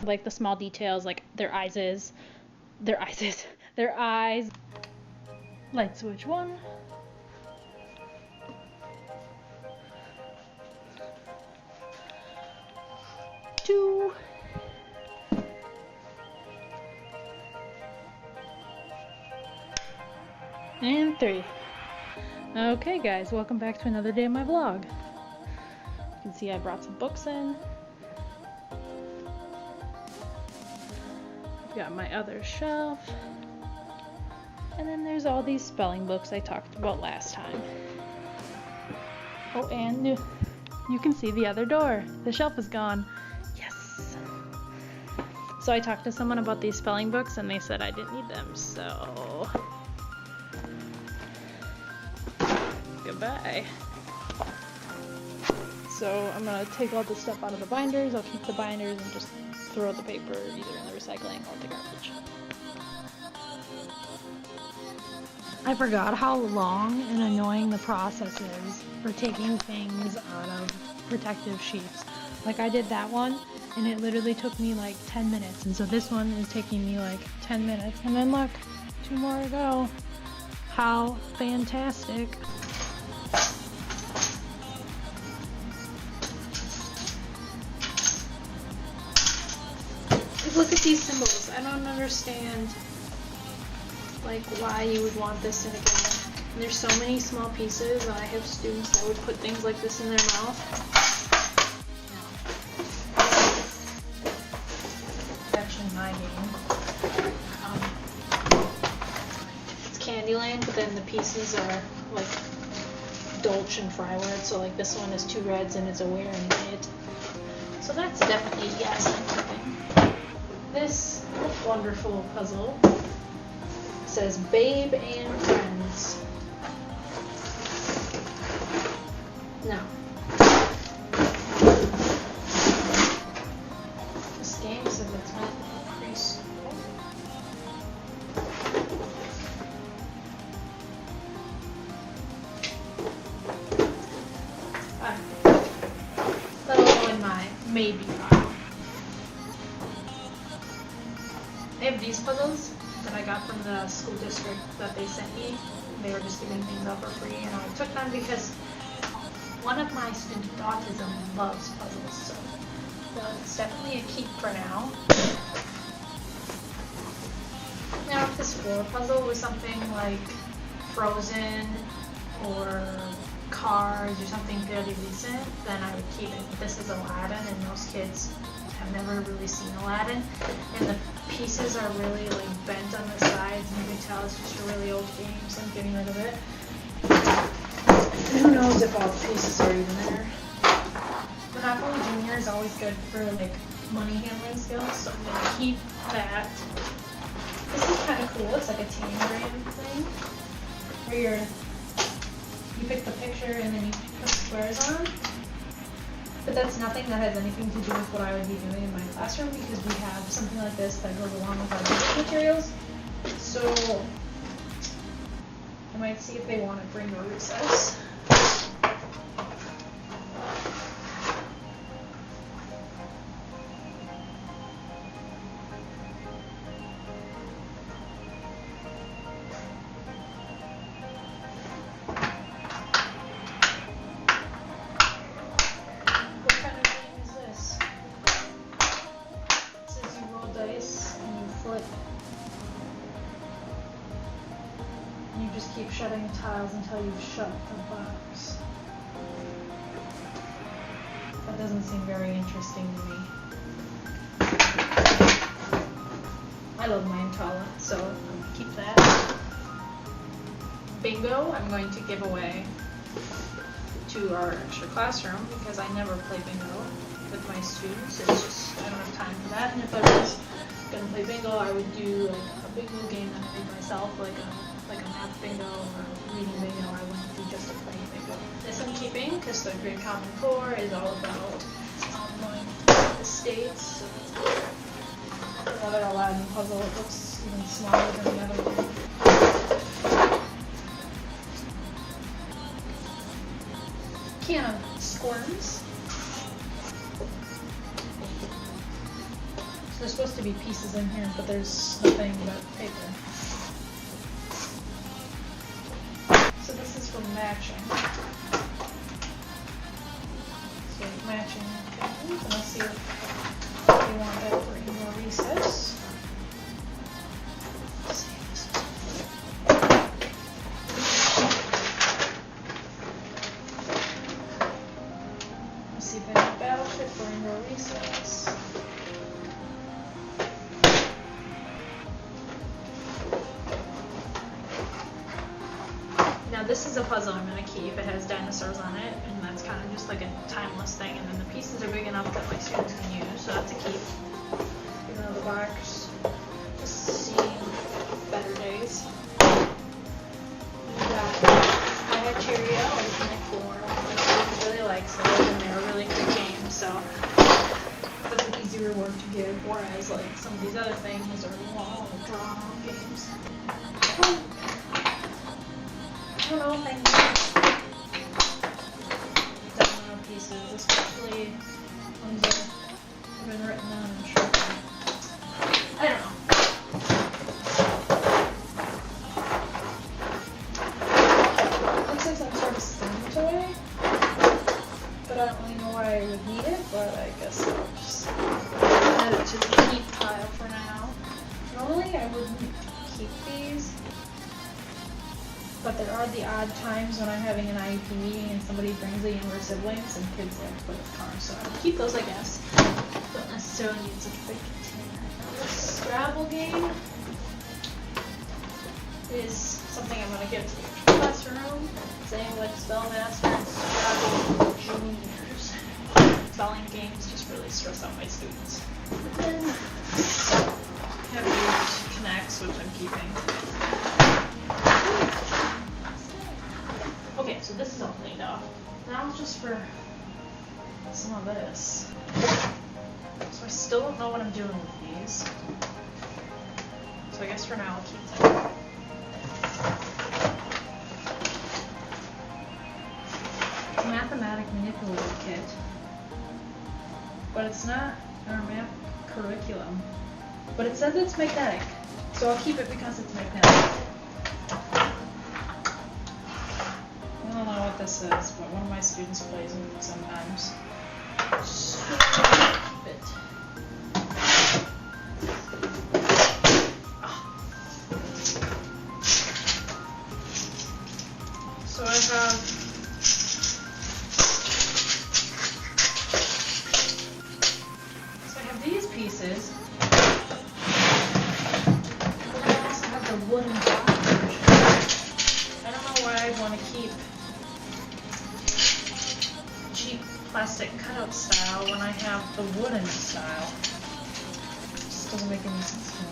Like the small details, like their eyes. Light switch 1. Two. And 3. Okay guys, welcome back to another day of my vlog. You can see I brought some books in. I've got my other shelf. And then there's all these spelling books I talked about last time. Oh, and you can see the other door. The shelf is gone. Yes! So I talked to someone about these spelling books and they said I didn't need them, so goodbye. So I'm gonna take all the stuff out of the binders. I'll keep the binders and just throw the paper either in the recycling or the garbage. I forgot how long and annoying the process is for taking things out of protective sheets. Like I did that one and it literally took me like 10 minutes, and so this one is taking me like 10 minutes, and then look, 2 more to go. How fantastic. Look at these symbols. I don't understand like why you would want this in a game. And there's so many small pieces, and I have students that would put things like this in their mouth. It's actually my game. It's Candyland, but then the pieces are like Dolce and Fryward, so like this one is 2 reds and it's a wear and it. So that's definitely a yes, I'm thinking. This wonderful puzzle says Babe and Friends. No. This game says it's meant for preschool. That'll go in my maybe pile. I have these puzzles that I got from the school district that they sent me. They were just giving things out for free, and I took them because one of my students with autism loves puzzles, so it's definitely a keep for now. Now, if this floor puzzle was something like Frozen or Cars or something fairly recent, then I would keep it. This is Aladdin, and most kids have never really seen Aladdin, and the pieces are really like bent on the sides, and you can tell it's just a really old game, so I'm getting rid of it. And who knows if all the pieces are even there. Monopoly Junior is always good for like money handling skills, so I'm gonna keep that. This is kind of cool. It's like a tangram thing where you pick the picture and then you put squares on. But that's nothing that has anything to do with what I would be doing in my classroom, because we have something like this that goes along with our teaching materials. So I might see if they want to bring a recess. You just keep shutting tiles until you've shut the box. That doesn't seem very interesting to me. I love my Impala, so I'm going to keep that. Bingo, I'm going to give away to our extra classroom because I never play bingo with my students. It's just, I don't have time for that. And if I was going to play bingo, I would do like a bingo game that I made myself, like a math bingo or reading bingo. I wouldn't do just a plain bingo. This I'm keeping because the Great Common Core is all about going to the States. So that's another Aladdin puzzle. It looks even smaller than the other one. Can of Squirms. There's supposed to be pieces in here, but there's nothing but paper. So this is for matching. So matching things, and let's see if you want that for your recess. Let's see if this is let's see if I have that outfit for indoor recess. Now this is a puzzle I'm going to keep. It has dinosaurs on it, and that's kind of just like a timeless thing. And then the pieces are big enough that my students can use, so that's a keep. Even though the box just seen better days. I had Cheerio, I was in for my students really like, so they're a really good game. So that's an easy reward to give. Whereas like some of these other things are long, drawn-out games. I don't know if I need domino pieces, especially ones that have been written on and sharpened. I don't know. Looks like some sort of steam toy, but I don't really know why I would need it, but I guess I'll just add it to the keep pile for now. Normally I wouldn't keep these, but there are the odd times when I'm having an IEP meeting and somebody brings the younger siblings and kids like to play with cars, so I would keep those, I guess. Don't necessarily need such a big container. This Scrabble game is something I'm going to give to the classroom. Same like Spellmaster and Scrabble Juniors. Spelling games just really stress out my students. And then I have used Connects, which I'm keeping. Okay, so this is all cleaned up. Now just for some of this. So I still don't know what I'm doing with these. So I guess for now I'll keep them. It's a mathematic manipulator kit, but it's not our math curriculum. But it says it's magnetic, so I'll keep it because it's magnetic. I don't know what this is, but one of my students plays with it sometimes. So keep it. So I have these pieces. But I also have the wooden block version. I don't know why I'd want to keep cheap plastic cutout style when I have the wooden style. It just doesn't make any sense to me.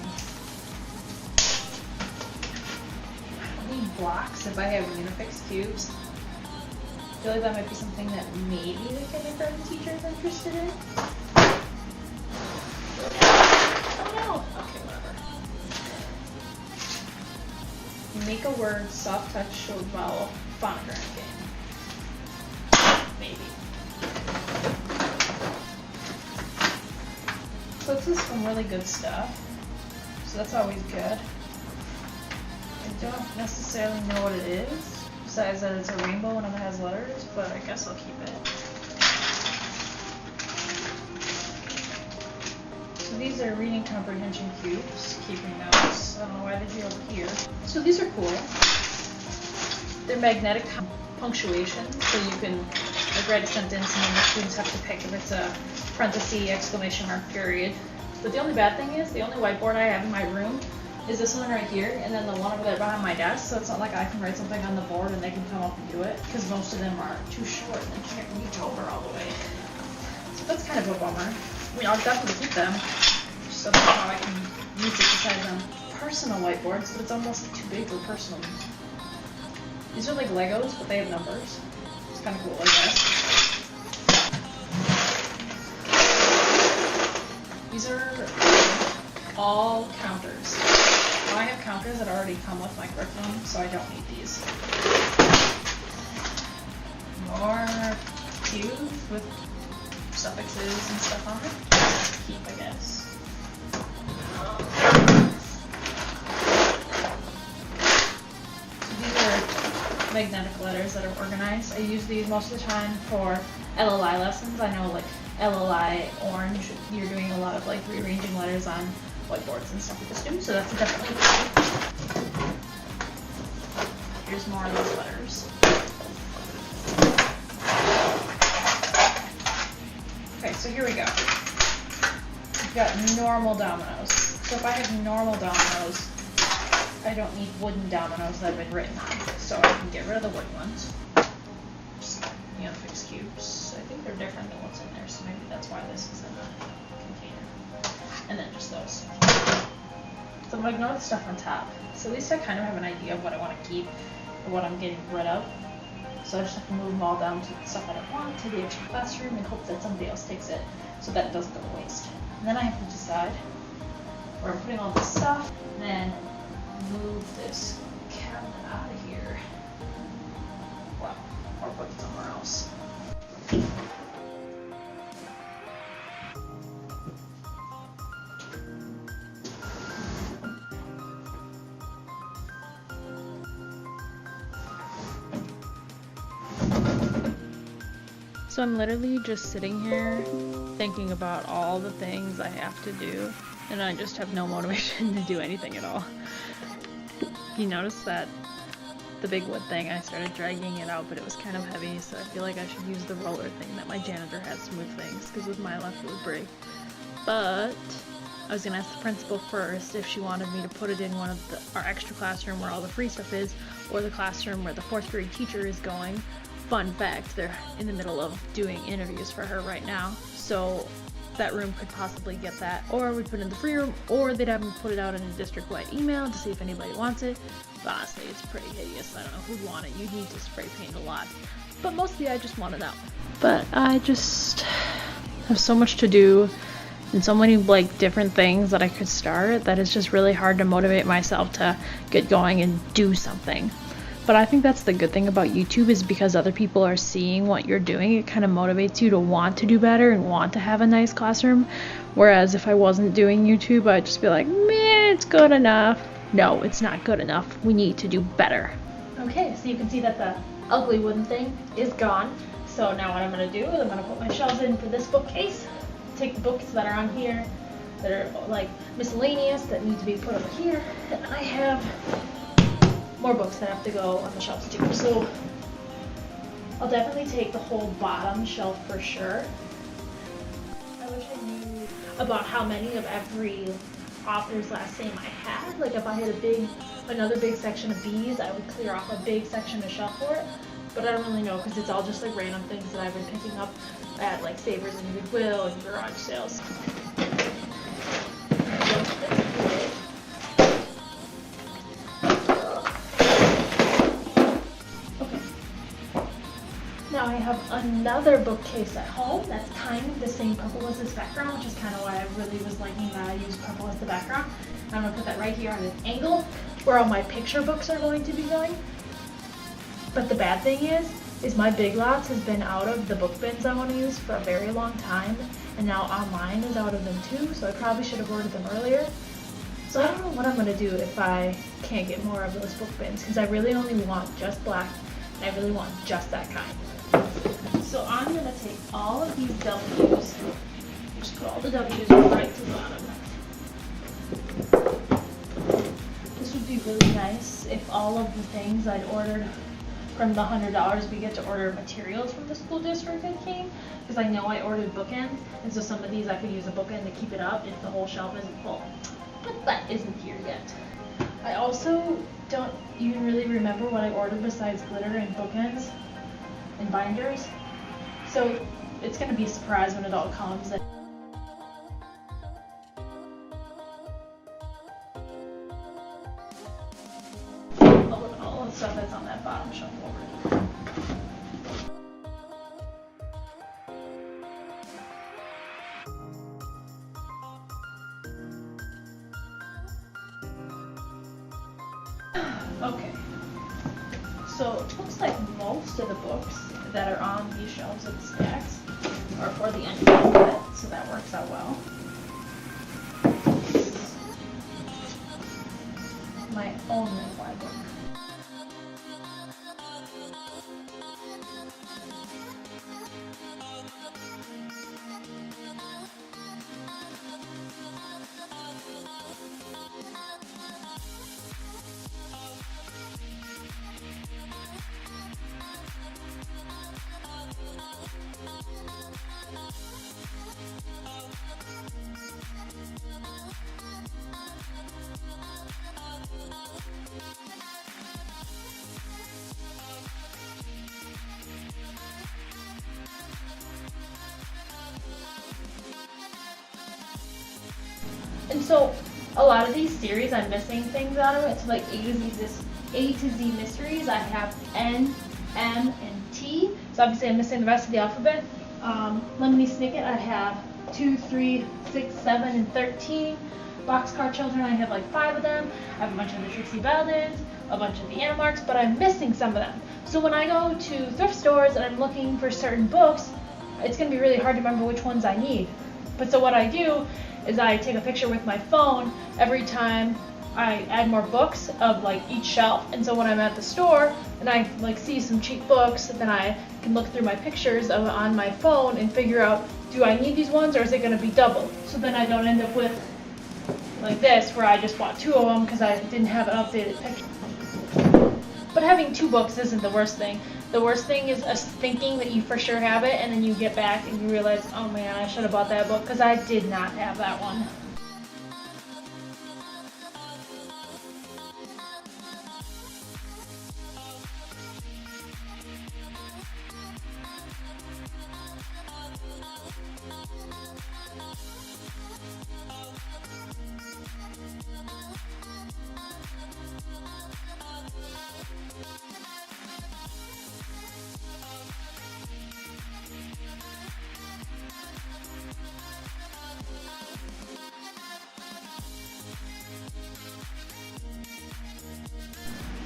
I don't need blocks if I have Unifix cubes. I feel like that might be something that maybe the kindergarten teacher is interested in. Oh no! Okay, whatever. Make a word, soft touch, short vowel, phonogram game. Maybe. So this is some really good stuff. So that's always good. I don't necessarily know what it is, besides that it's a rainbow and it has letters, but I guess I'll keep it. So these are reading comprehension cubes, keeping notes. I don't know why they're here over here. So these are cool. They're magnetic punctuation, so you can like write a sentence and then the students have to pick if it's a parenthesis, exclamation mark, period. But the only bad thing is, the only whiteboard I have in my room is this one right here, and then the one over there behind my desk, so it's not like I can write something on the board and they can come up and do it, because most of them are too short and they can't reach over all the way. So that's kind of a bummer. I mean, I'll definitely keep them, just so that's how I can use it besides on personal whiteboards, but it's almost too big for personal. These are like Legos, but they have numbers. It's kind of cool, I guess. These are all counters. Now I have counters that already come with my curriculum, so I don't need these. More cubes with suffixes and stuff on it. Keep, I guess. These are magnetic letters that are organized. I use these most of the time for LLI lessons. I know like LLI Orange, you're doing a lot of like rearranging letters on whiteboards and stuff with the students, so that's definitely fun. Here's more of those letters. Okay, so here we go. We've got normal dominoes. So if I have normal dominoes, I don't need wooden dominoes that have been written on, so I can get rid of the wooden ones. Just, fixed cubes. I think they're different than what's in there, so maybe that's why this is in a container. And then just those. So I'm gonna ignore the stuff on top. So at least I kind of have an idea of what I want to keep or what I'm getting rid of. So I just have to move them all down to the stuff I don't want to the extra classroom and hope that somebody else takes it so that it doesn't go to waste. And then I have to decide where I'm putting all this stuff, and then move this cabinet out of here. Well, or put it somewhere else. So I'm literally just sitting here thinking about all the things I have to do, and I just have no motivation to do anything at all. You notice that the big wood thing, I started dragging it out, but it was kind of heavy, so I feel like I should use the roller thing that my janitor has to move things, because with my left it would break. But I was gonna ask the principal first if she wanted me to put it in one of our extra classroom where all the free stuff is, or the classroom where the 4th grade teacher is going. Fun fact, they're in the middle of doing interviews for her right now, so that room could possibly get that, or we'd put it in the free room, or they'd have me put it out in a district-wide email to see if anybody wants it. But honestly, it's pretty hideous. I don't know who'd want it. You need to spray paint a lot, but mostly I just want it out. But I just have so much to do and so many like different things that I could start that it's just really hard to motivate myself to get going and do something. But I think that's the good thing about YouTube, is because other people are seeing what you're doing, it kind of motivates you to want to do better and want to have a nice classroom. Whereas if I wasn't doing YouTube, I'd just be like, meh, it's good enough. No, it's not good enough. We need to do better. Okay, so you can see that the ugly wooden thing is gone. So now what I'm going to do is I'm going to put my shelves in for this bookcase, take the books that are on here that are like miscellaneous that need to be put over here, and I have more books that have to go on the shelves too. So I'll definitely take the whole bottom shelf for sure. I wish I knew about how many of every author's last name I had. Like if I had another big section of B's, I would clear off a big section of shelf for it. But I don't really know, because it's all just like random things that I've been picking up at like Savers and Goodwill and garage sales. Now I have another bookcase at home that's kind of the same purple as this background, which is kind of why I really was liking that I used purple as the background. I'm going to put that right here on an angle where all my picture books are going to be going. But the bad thing is my Big Lots has been out of the book bins I want to use for a very long time, and now online is out of them too, so I probably should have ordered them earlier. So I don't know what I'm going to do if I can't get more of those book bins, because I really only want just black, and I really want just that kind. So I'm going to take all of these W's, just put all the W's right to the bottom. This would be really nice if all of the things I'd ordered from the $100 we get to order materials from the school district that came, because I know I ordered bookends, and so some of these I could use a bookend to keep it up if the whole shelf isn't full. But that isn't here yet. I also don't even really remember what I ordered besides glitter and bookends and binders, so it's going to be a surprise when it all comes. I'll look at all the stuff that's on that bottom shelf over. Okay, so it looks like most of the books that are on these shelves of the stacks are for the end of the alphabet, so that works out well. my own mini-Y book. And so a lot of these series, I'm missing things out of it. So like A to Z mysteries, I have N, M, and T. So obviously I'm missing the rest of the alphabet. Lemony Snicket, I have 2, 3, 6, 7, and 13. Boxcar Children, I have like 5 of them. I have a bunch of the Trixie Veldens, a bunch of the Animarks, but I'm missing some of them. So when I go to thrift stores and I'm looking for certain books, it's going to be really hard to remember which ones I need. But so what I do is I take a picture with my phone every time I add more books of like each shelf. And so when I'm at the store and I like see some cheap books, then I can look through my pictures on my phone and figure out, do I need these ones or is it going to be double? So then I don't end up with like this where I just bought 2 of them because I didn't have an updated picture. But having 2 books isn't the worst thing. The worst thing is us thinking that you for sure have it, and then you get back and you realize, oh man, I should have bought that book because I did not have that one.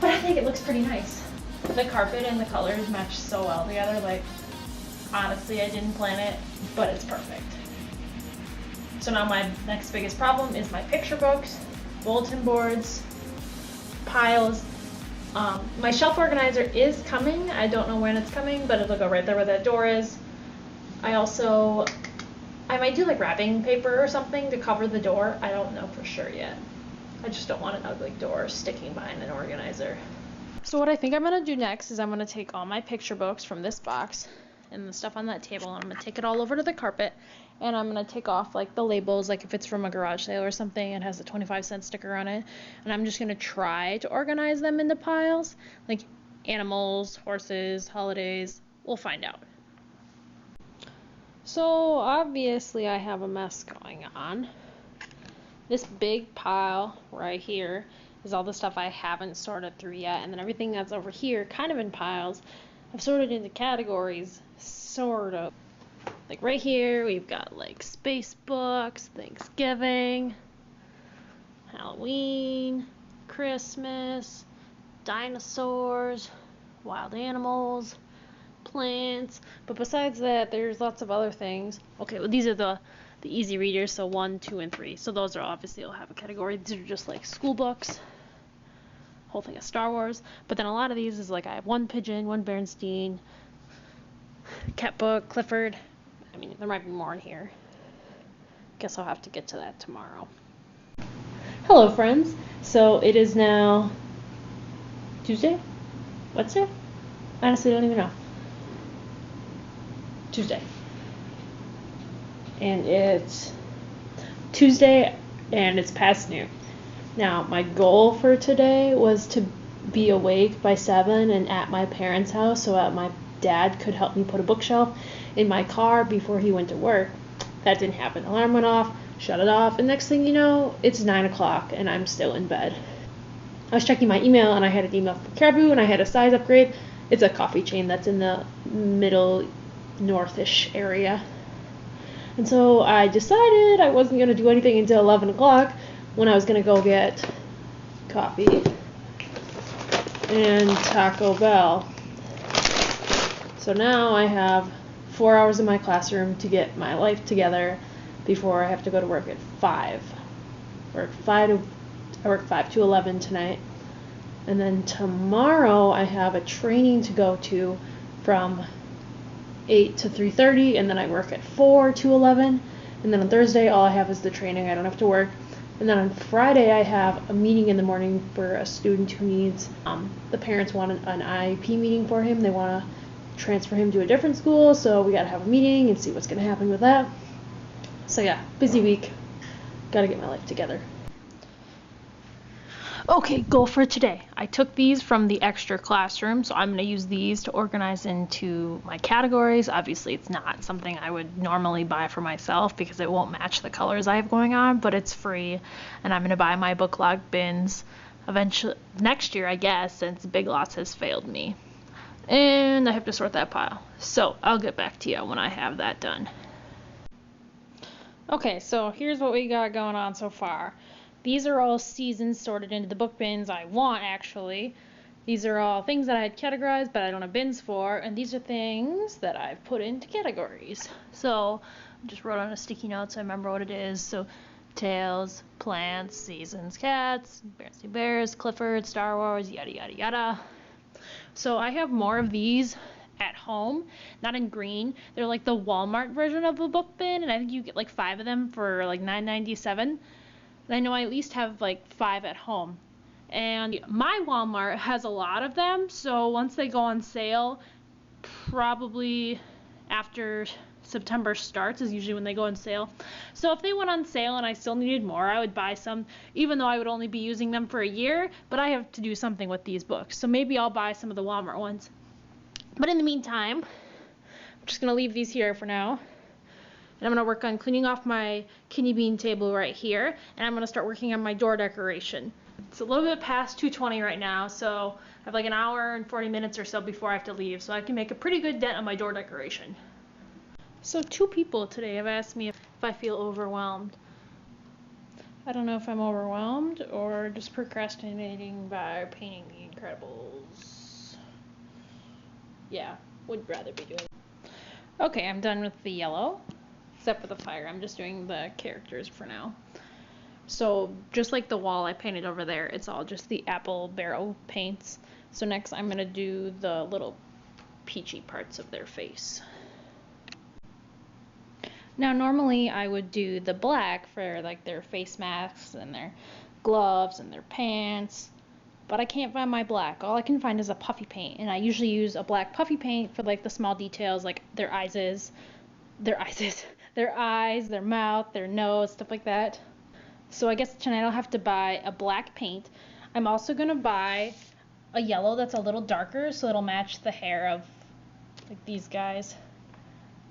But I think it looks pretty nice. The carpet and the colors match so well together. Like, honestly, I didn't plan it, but it's perfect. So now my next biggest problem is my picture books, bulletin boards, piles. My shelf organizer is coming. I don't know when it's coming, but it'll go right there where that door is. I might do like wrapping paper or something to cover the door. I don't know for sure yet. I just don't want an ugly door sticking behind an organizer. So what I think I'm going to do next is I'm going to take all my picture books from this box and the stuff on that table, and I'm going to take it all over to the carpet, and I'm going to take off like the labels, like if it's from a garage sale or something, it has a 25-cent sticker on it, and I'm just going to try to organize them into piles, like animals, horses, holidays. We'll find out. So obviously I have a mess going on. This big pile right here is all the stuff I haven't sorted through yet, and then everything that's over here, kind of in piles, I've sorted into categories, sort of. Like right here, we've got like space books, Thanksgiving, Halloween, Christmas, dinosaurs, wild animals, plants. But besides that, there's lots of other things. Okay, well these are the easy readers, so 1, 2, and 3. So those are obviously will have a category. These are just like school books, whole thing of Star Wars. But then a lot of these is like I have 1 Pigeon, 1 Berenstain, cat book, Clifford. I mean, there might be more in here. Guess I'll have to get to that tomorrow. Hello, friends. So it is now Tuesday? Wednesday? Honestly, I don't even know. Tuesday. And it's Tuesday and it's past noon. Now, my goal for today was to be awake by 7 and at my parents' house so that my dad could help me put a bookshelf in my car before he went to work. That didn't happen. Alarm went off, shut it off, and next thing you know, it's 9 o'clock and I'm still in bed. I was checking my email and I had an email from Caribou and I had a size upgrade. It's a coffee chain that's in the middle northish area. And so I decided I wasn't going to do anything until 11 o'clock when I was going to go get coffee and Taco Bell. So now I have 4 hours in my classroom to get my life together before I have to go to work at 5. Or 5 to I work 5 to 11 tonight. And then tomorrow I have a training to go to from 8 to 3:30, and then I work at 4 to 11. And then on Thursday, all I have is the training. I don't have to work. And then on Friday, I have a meeting in the morning for a student who needs, the parents want an IEP meeting for him. They want to transfer him to a different school, so we got to have a meeting and see what's going to happen with that. So yeah, busy week. Got to get my life together. Okay, goal for today. I took these from the extra classroom, so I'm going to use these to organize into my categories. Obviously, it's not something I would normally buy for myself because it won't match the colors I have going on, but it's free, and I'm going to buy my book log bins eventually next year, I guess, since Big Lots has failed me. And I have to sort that pile. So I'll get back to you when I have that done. Okay, so here's what we got going on so far. These are all seasons sorted into the book bins I want, actually. These are all things that I had categorized, but I don't have bins for, and these are things that I've put into categories. So I just wrote on a sticky note so I remember what it is. So Tales, Plants, Seasons, Cats, Berenstain Bears, Clifford, Star Wars, yada yada yada. So I have more of these at home, not in green. They're like the Walmart version of a book bin, and I think you get like 5 of them for like $9.97. I know I at least have like 5 at home. And my Walmart has a lot of them, so once they go on sale, probably after September starts is usually when they go on sale. So if they went on sale and I still needed more, I would buy some, even though I would only be using them for a year, but I have to do something with these books. So maybe I'll buy some of the Walmart ones. But in the meantime, I'm just going to leave these here for now. And I'm going to work on cleaning off my kidney bean table right here. And I'm going to start working on my door decoration. It's a little bit past 2:20 right now, so I have like an hour and 40 minutes or so before I have to leave. So I can make a pretty good dent on my door decoration. So 2 people today have asked me if I feel overwhelmed. I don't know if I'm overwhelmed or just procrastinating by painting The Incredibles. Yeah, would rather be doing it. Okay, I'm done with the yellow. Except for the fire, I'm just doing the characters for now. So just like the wall I painted over there, it's all just the apple barrel paints. So next I'm going to do the little peachy parts of their face. Now normally I would do the black for like their face masks and their gloves and their pants, but I can't find my black. All I can find is a puffy paint, and I usually use a black puffy paint for like the small details like their eyes, their mouth, their nose, stuff like that. So I guess tonight I'll have to buy a black paint. I'm also going to buy a yellow that's a little darker so it'll match the hair of like these guys.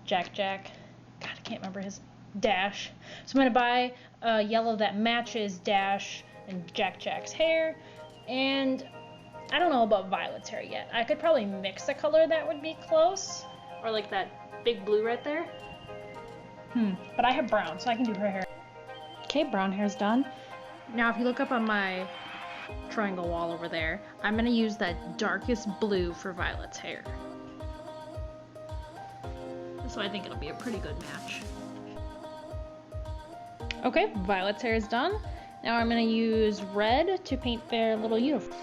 Jack. God, I can't remember his Dash. So I'm going to buy a yellow that matches Dash and Jack's hair. And I don't know about Violet's hair yet. I could probably mix a color that would be close. Or like that big blue right there. But I have brown, so I can do her hair. Okay, brown hair's done. Now if you look up on my triangle wall over there, I'm going to use that darkest blue for Violet's hair. So I think it'll be a pretty good match. Okay, Violet's hair is done. Now I'm going to use red to paint their little uniform.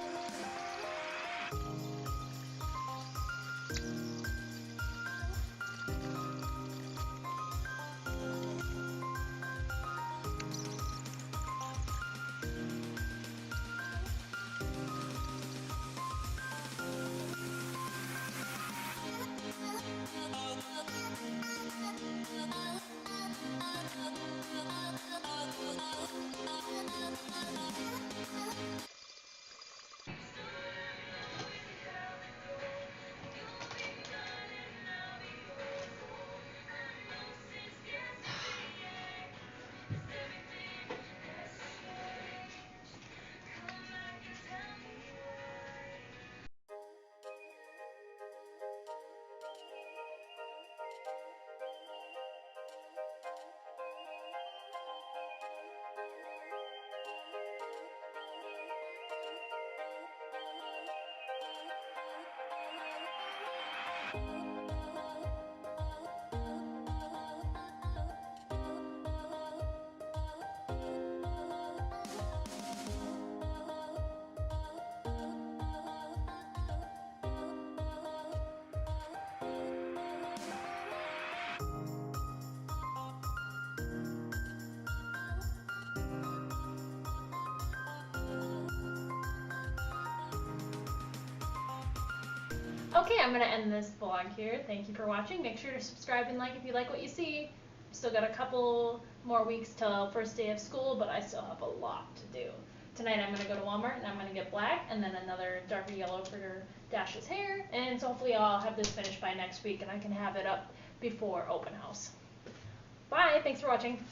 Okay, I'm going to end this vlog here. Thank you for watching. Make sure to subscribe and like if you like what you see. Still got a couple more weeks till first day of school, but I still have a lot to do. Tonight I'm going to go to Walmart and I'm going to get black and then another darker yellow for Dash's hair. And so hopefully I'll have this finished by next week and I can have it up before open house. Bye. Thanks for watching.